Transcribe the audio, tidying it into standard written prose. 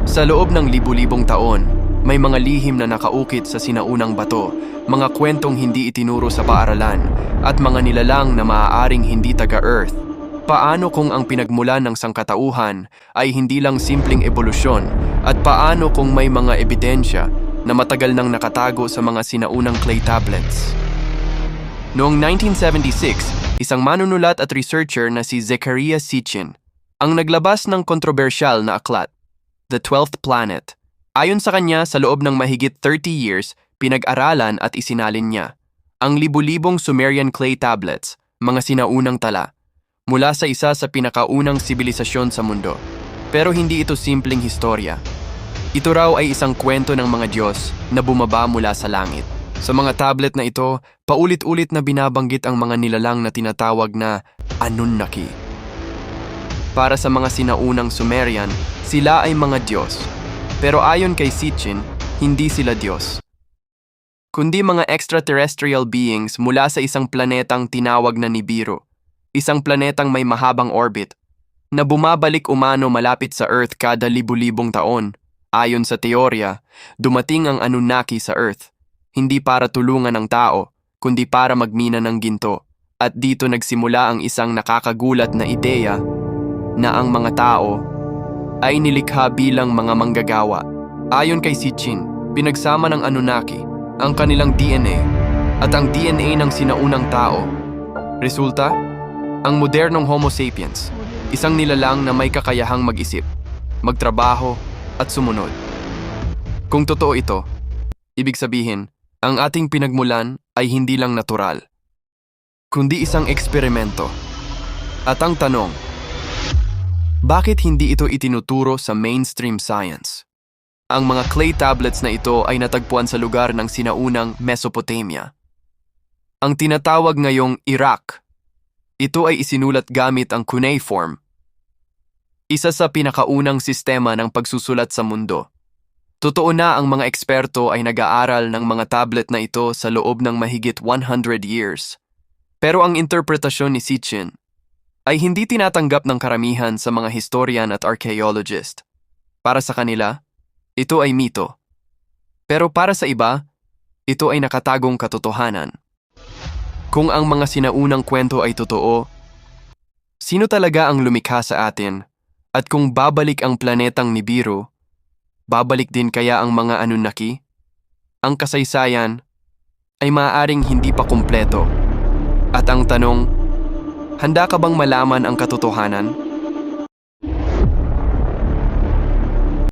Sa loob ng libu-libong taon, may mga lihim na nakaukit sa sinaunang bato, mga kwentong hindi itinuro sa paaralan, at mga nilalang na maaaring hindi taga-Earth. Paano kung ang pinagmulan ng sangkatauhan ay hindi lang simpleng ebolusyon, at paano kung may mga ebidensya na matagal nang nakatago sa mga sinaunang clay tablets? Noong 1976, isang manunulat at researcher na si Zecharia Sitchin ang naglabas ng kontrobersyal na aklat, The 12th Planet. Ayon sa kanya, sa loob ng mahigit 30 years, pinag-aralan at isinalin niya ang libu-libong Sumerian clay tablets, mga sinaunang tala, mula sa isa sa pinakaunang sibilisasyon sa mundo. Pero hindi ito simpleng historya. Ito raw ay isang kwento ng mga Diyos na bumaba mula sa langit. Sa mga tablet na ito, paulit-ulit na binabanggit ang mga nilalang na tinatawag na Anunnaki. Para sa mga sinaunang Sumerian, sila ay mga Diyos. Pero ayon kay Sitchin, hindi sila Diyos, kundi mga extraterrestrial beings mula sa isang planetang tinawag na Nibiru, isang planetang may mahabang orbit, na bumabalik umano malapit sa Earth kada libu-libong taon. Ayon sa teorya, dumating ang Anunnaki sa Earth, hindi para tulungan ang tao, kundi para magmina ng ginto. At dito nagsimula ang isang nakakagulat na ideya na ang mga tao ay nilikha bilang mga manggagawa. Ayon kay Sitchin, pinagsama ng Anunnaki ang kanilang DNA at ang DNA ng sinaunang tao. Resulta, ang modernong Homo sapiens, isang nilalang na may kakayahang mag-isip, magtrabaho at sumunod. Kung totoo ito, ibig sabihin, ang ating pinagmulan ay hindi lang natural, kundi isang eksperimento. At ang tanong, bakit hindi ito itinuturo sa mainstream science? Ang mga clay tablets na ito ay natagpuan sa lugar ng sinaunang Mesopotamia, ang tinatawag ngayong Iraq. Ito ay isinulat gamit ang cuneiform, isa sa pinakaunang sistema ng pagsusulat sa mundo. Totoo na ang mga eksperto ay nag-aaral ng mga tablet na ito sa loob ng mahigit 100 years. Pero ang interpretasyon ni Sitchin ay hindi tinatanggap ng karamihan sa mga historian at archaeologist. Para sa kanila, ito ay mito. Pero para sa iba, ito ay nakatagong katotohanan. Kung ang mga sinaunang kwento ay totoo, sino talaga ang lumikha sa atin? At kung babalik ang planetang Nibiru, babalik din kaya ang mga Anunnaki? Ang kasaysayan ay maaaring hindi pa kumpleto. At ang tanong, handa ka bang malaman ang katotohanan?